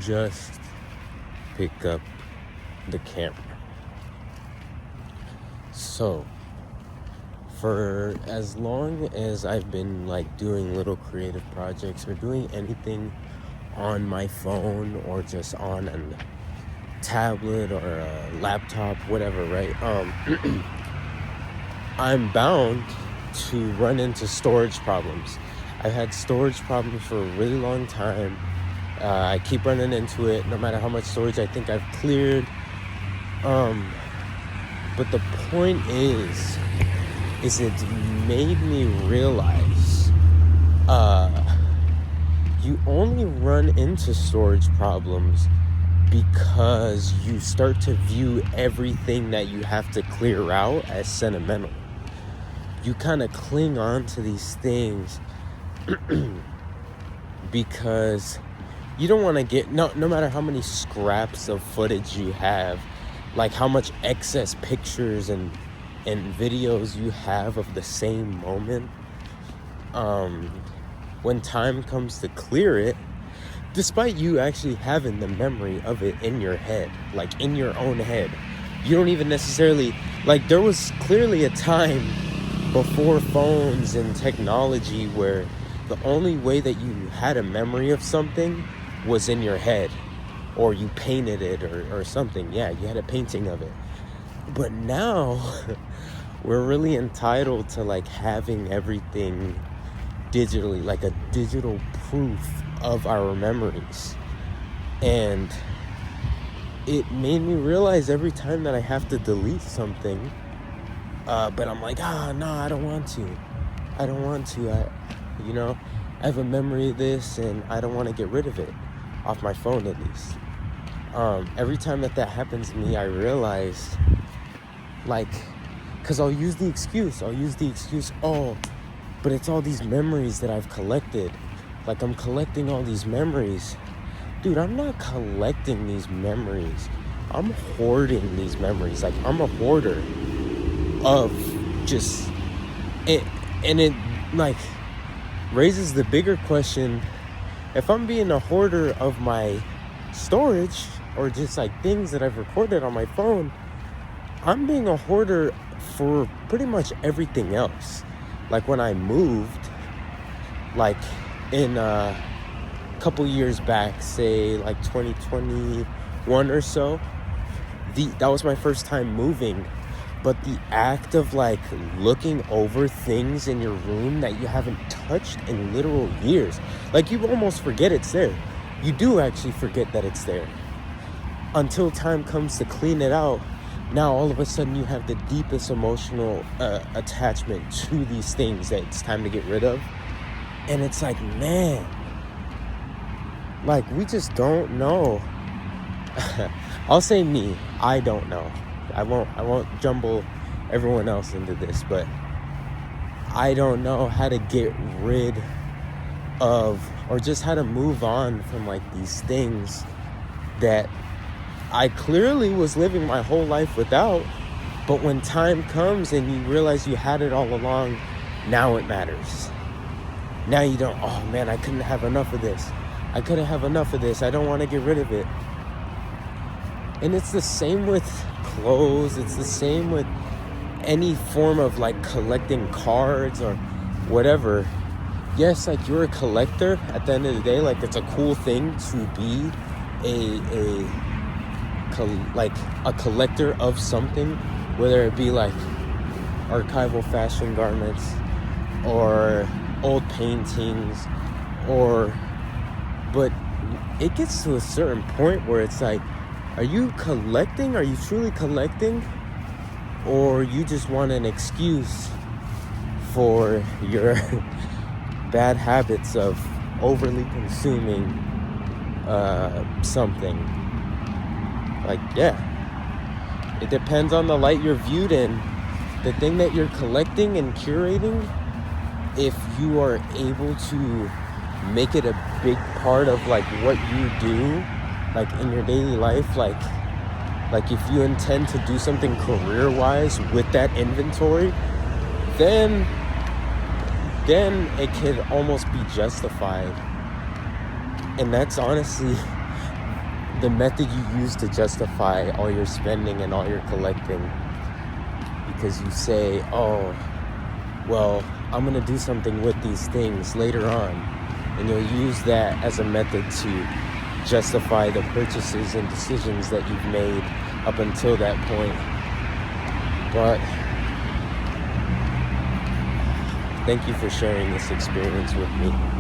just pick up the camera. So, for as long as I've been like doing little creative projects or doing anything on my phone or just on a tablet or a laptop, whatever, right? I'm bound to run into storage problems. I've had storage problems for a really long time. I keep running into it no matter how much storage I think I've cleared. But the point is it made me realize you only run into storage problems because you start to view everything that you have to clear out as sentimental. You kind of cling on to these things because you don't want to get, no matter how many scraps of footage you have, like how much excess pictures and videos you have of the same moment, when time comes to clear it, despite you actually having the memory of it in your head, like in your own head, you don't even necessarily, like there was clearly a time before phones and technology where the only way that you had a memory of something was in your head, or you painted it or something. Yeah, you had a painting of it. But now we're really entitled to like having everything digitally, like a digital proof of our memories. And it made me realize every time that I have to delete something, but I'm like, no, I don't want to. I have a memory of this and I don't want to get rid of it off my phone, at least. Every time that happens to me, I realize, like, because I'll use the excuse, oh, but it's all these memories that I've collected. Like, I'm collecting all these memories. Dude, I'm not collecting these memories. I'm hoarding these memories. Like, I'm a hoarder of just it. And it, like, raises the bigger question. If I'm being a hoarder of my storage or just, like, things that I've recorded on my phone, I'm being a hoarder for pretty much everything else. Like, when I moved, like, in a couple years back, say like 2021 or so, that was my first time moving. But the act of like looking over things in your room that you haven't touched in literal years, like, you almost forget it's there. You do actually forget that it's there until time comes to clean it out. Now all of a sudden you have the deepest emotional attachment to these things that it's time to get rid of. And it's like, man, like, we just don't know. I'll say me, I don't know. I won't jumble everyone else into this, but I don't know how to get rid of, or just how to move on from, like, these things that I clearly was living my whole life without. But when time comes and you realize you had it all along, now it matters. Now you don't, oh man, I couldn't have enough of this. I don't want to get rid of it. And it's the same with clothes. It's the same with any form of, like, collecting cards or whatever. Yes, like, you're a collector at the end of the day. Like, it's a cool thing to be a collector of something, whether it be like archival fashion garments or old paintings, but it gets to a certain point where it's like, are you collecting? Are you truly collecting? Or you just want an excuse for your bad habits of overly consuming something? Like, yeah, it depends on the light you're viewed in. The thing that you're collecting and curating, if you are able to make it a big part of, like, what you do, like, in your daily life, like if you intend to do something career-wise with that inventory, then it could almost be justified. And that's honestly the method you use to justify all your spending and all your collecting, because you say, oh, well, I'm going to do something with these things later on, and you'll use that as a method to justify the purchases and decisions that you've made up until that point. But thank you for sharing this experience with me.